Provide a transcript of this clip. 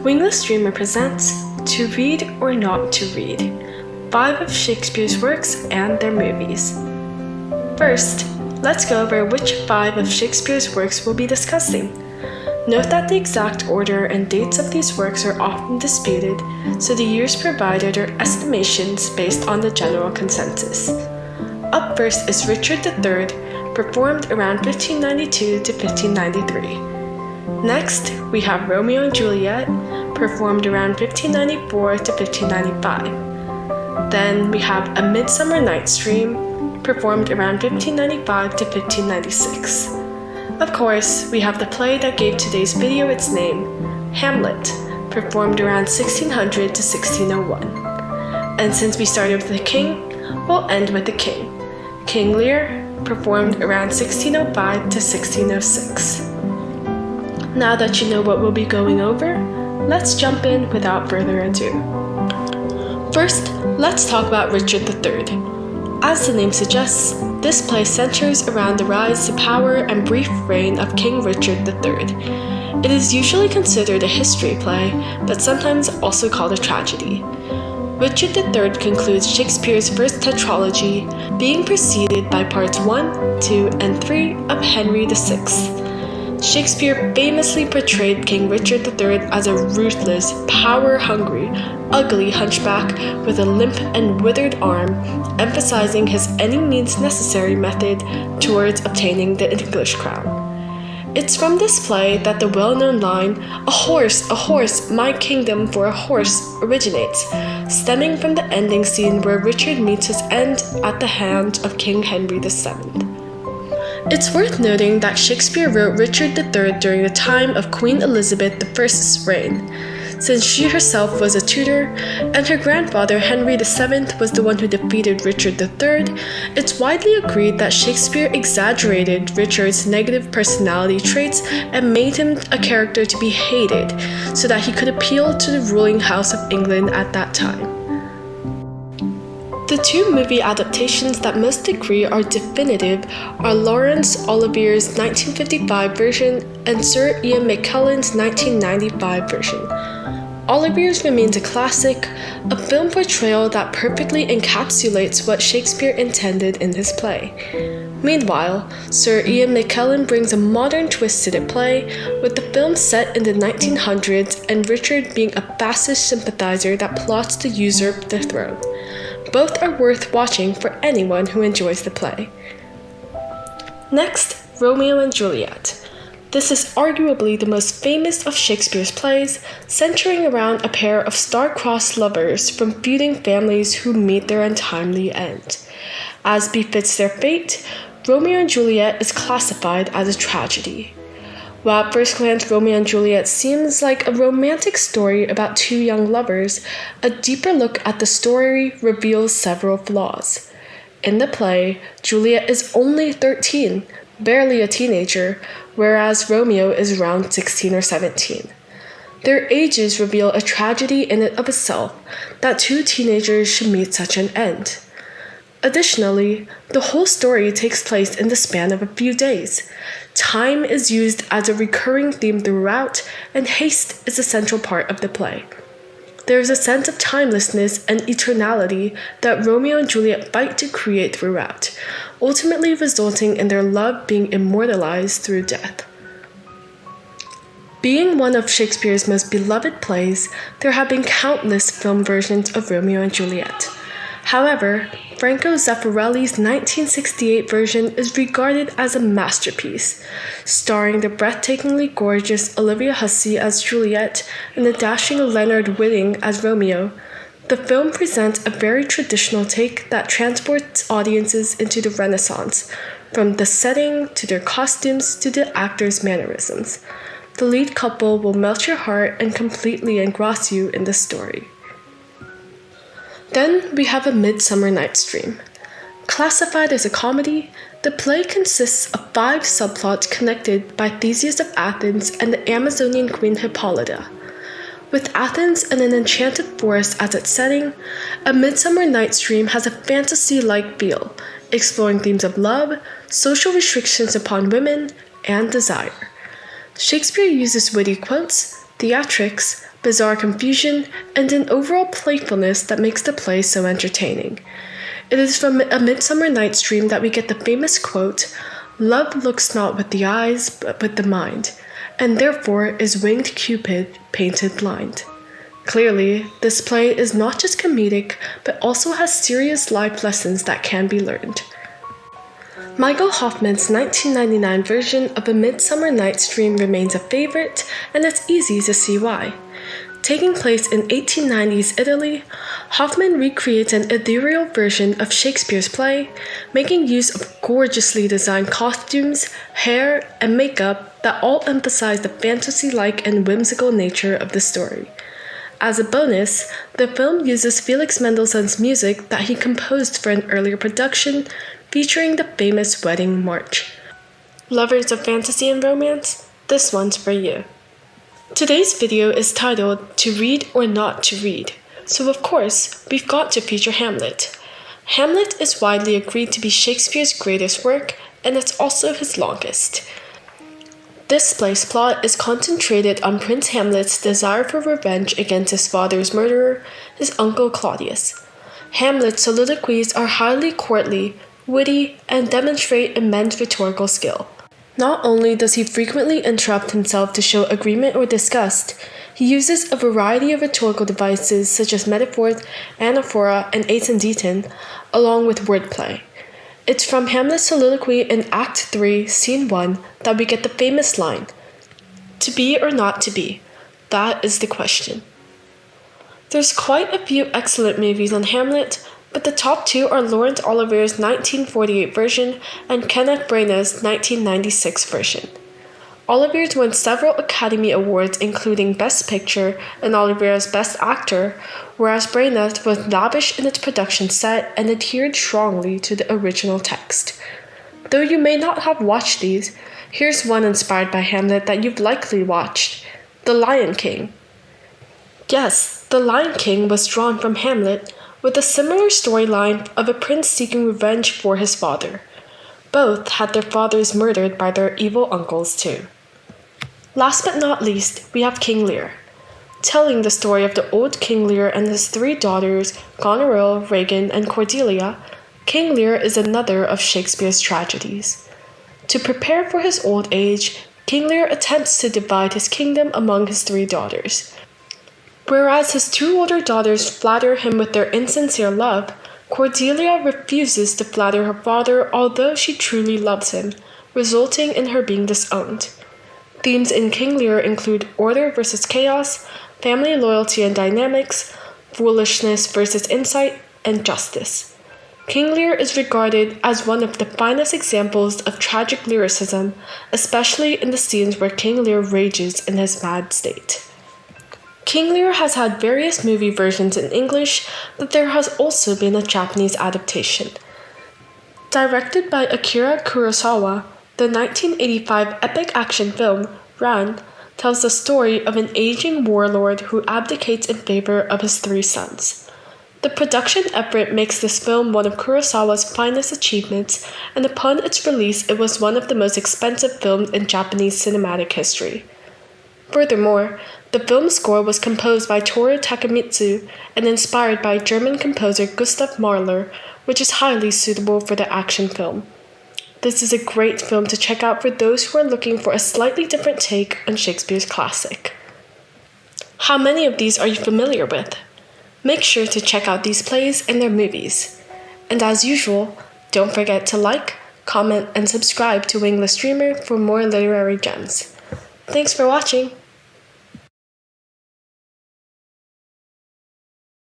Wingless Dreamer presents To Read or Not to Read, 5 of Shakespeare's works and their movies. First, let's go over which 5 of Shakespeare's works we'll be discussing. Note that the exact order and dates of these works are often disputed, so the years provided are estimations based on the general consensus. Up first is Richard III, performed around 1592 to 1593. Next, we have Romeo and Juliet, performed around 1594 to 1595. Then we have A Midsummer Night's Dream, performed around 1595 to 1596. Of course, we have the play that gave today's video its name, Hamlet, performed around 1600 to 1601. And since we started with the king, we'll end with the king, King Lear, performed around 1605 to 1606. Now that you know what we'll be going over, let's jump in without further ado. First, let's talk about Richard III. As the name suggests, this play centers around the rise to power and brief reign of King Richard III. It is usually considered a history play, but sometimes also called a tragedy. Richard III concludes Shakespeare's first tetralogy, being preceded by parts 1, 2, and 3 of Henry VI. Shakespeare famously portrayed King Richard III as a ruthless, power-hungry, ugly hunchback with a limp and withered arm, emphasizing his any means necessary method towards obtaining the English crown. It's from this play that the well-known line, a horse, my kingdom for a horse," originates, stemming from the ending scene where Richard meets his end at the hand of King Henry VII. It's worth noting that Shakespeare wrote Richard III during the time of Queen Elizabeth I's reign. Since she herself was a Tudor, and her grandfather Henry VII was the one who defeated Richard III, it's widely agreed that Shakespeare exaggerated Richard's negative personality traits and made him a character to be hated, so that he could appeal to the ruling House of England at that time. The two movie adaptations that most agree are definitive are Laurence Olivier's 1955 version and Sir Ian McKellen's 1995 version. Olivier's remains a classic, a film portrayal that perfectly encapsulates what Shakespeare intended in his play. Meanwhile, Sir Ian McKellen brings a modern twist to the play, with the film set in the 1900s and Richard being a fascist sympathizer that plots to usurp the throne. Both are worth watching for anyone who enjoys the play. Next, Romeo and Juliet. This is arguably the most famous of Shakespeare's plays, centering around a pair of star-crossed lovers from feuding families who meet their untimely end. As befits their fate, Romeo and Juliet is classified as a tragedy. While at first glance Romeo and Juliet seems like a romantic story about two young lovers, a deeper look at the story reveals several flaws. In the play, Juliet is only 13, barely a teenager, whereas Romeo is around 16 or 17. Their ages reveal a tragedy in and of itself, that two teenagers should meet such an end. Additionally, the whole story takes place in the span of a few days. Time is used as a recurring theme throughout, and haste is a central part of the play. There is a sense of timelessness and eternality that Romeo and Juliet fight to create throughout, ultimately resulting in their love being immortalized through death. Being one of Shakespeare's most beloved plays, there have been countless film versions of Romeo and Juliet. However, Franco Zeffirelli's 1968 version is regarded as a masterpiece, starring the breathtakingly gorgeous Olivia Hussey as Juliet and the dashing Leonard Whiting as Romeo. The film presents a very traditional take that transports audiences into the Renaissance, from the setting to their costumes to the actors' mannerisms. The lead couple will melt your heart and completely engross you in the story. Then we have A Midsummer Night's Dream. Classified as a comedy, the play consists of 5 subplots connected by Theseus of Athens and the Amazonian queen Hippolyta. With Athens and an enchanted forest as its setting, A Midsummer Night's Dream has a fantasy-like feel, exploring themes of love, social restrictions upon women, and desire. Shakespeare uses witty quotes, theatrics, bizarre confusion, and an overall playfulness that makes the play so entertaining. It is from A Midsummer Night's Dream that we get the famous quote, "Love looks not with the eyes, but with the mind, and therefore is winged Cupid painted blind." Clearly, this play is not just comedic, but also has serious life lessons that can be learned. Michael Hoffman's 1999 version of A Midsummer Night's Dream remains a favorite, and it's easy to see why. Taking place in 1890s Italy, Hoffman recreates an ethereal version of Shakespeare's play, making use of gorgeously designed costumes, hair, and makeup that all emphasize the fantasy-like and whimsical nature of the story. As a bonus, the film uses Felix Mendelssohn's music that he composed for an earlier production, featuring the famous wedding march. Lovers of fantasy and romance? This one's for you. Today's video is titled To Read or Not to Read, so of course, we've got to feature Hamlet. Hamlet is widely agreed to be Shakespeare's greatest work, and it's also his longest. This play's plot is concentrated on Prince Hamlet's desire for revenge against his father's murderer, his uncle Claudius. Hamlet's soliloquies are highly courtly, witty, and demonstrate immense rhetorical skill. Not only does he frequently interrupt himself to show agreement or disgust, he uses a variety of rhetorical devices such as metaphors, anaphora, and eisegeton, along with wordplay. It's from Hamlet's soliloquy in Act 3, Scene 1, that we get the famous line, "To be or not to be? That is the question." There's quite a few excellent movies on Hamlet, but the top two are Laurence Olivier's 1948 version and Kenneth Branagh's 1996 version. Olivier's won several Academy Awards including Best Picture and Olivier's Best Actor, whereas Branagh's was lavish in its production set and adhered strongly to the original text. Though you may not have watched these, here's one inspired by Hamlet that you've likely watched, The Lion King. Yes, The Lion King was drawn from Hamlet, with a similar storyline of a prince seeking revenge for his father. Both had their fathers murdered by their evil uncles too. Last but not least, we have King Lear. Telling the story of the old King Lear and his three daughters, Goneril, Regan, and Cordelia, King Lear is another of Shakespeare's tragedies. To prepare for his old age, King Lear attempts to divide his kingdom among his three daughters. Whereas his two older daughters flatter him with their insincere love, Cordelia refuses to flatter her father although she truly loves him, resulting in her being disowned. Themes in King Lear include order versus chaos, family loyalty and dynamics, foolishness versus insight, and justice. King Lear is regarded as one of the finest examples of tragic lyricism, especially in the scenes where King Lear rages in his mad state. King Lear has had various movie versions in English, but there has also been a Japanese adaptation. Directed by Akira Kurosawa, the 1985 epic action film, Ran, tells the story of an aging warlord who abdicates in favor of his three sons. The production effort makes this film one of Kurosawa's finest achievements, and upon its release it was one of the most expensive films in Japanese cinematic history. Furthermore, the film's score was composed by Toru Takemitsu and inspired by German composer Gustav Mahler, which is highly suitable for the action film. This is a great film to check out for those who are looking for a slightly different take on Shakespeare's classic. How many of these are you familiar with? Make sure to check out these plays and their movies. And as usual, don't forget to like, comment, and subscribe to Wingless Dreamer for more literary gems. Thanks for watching!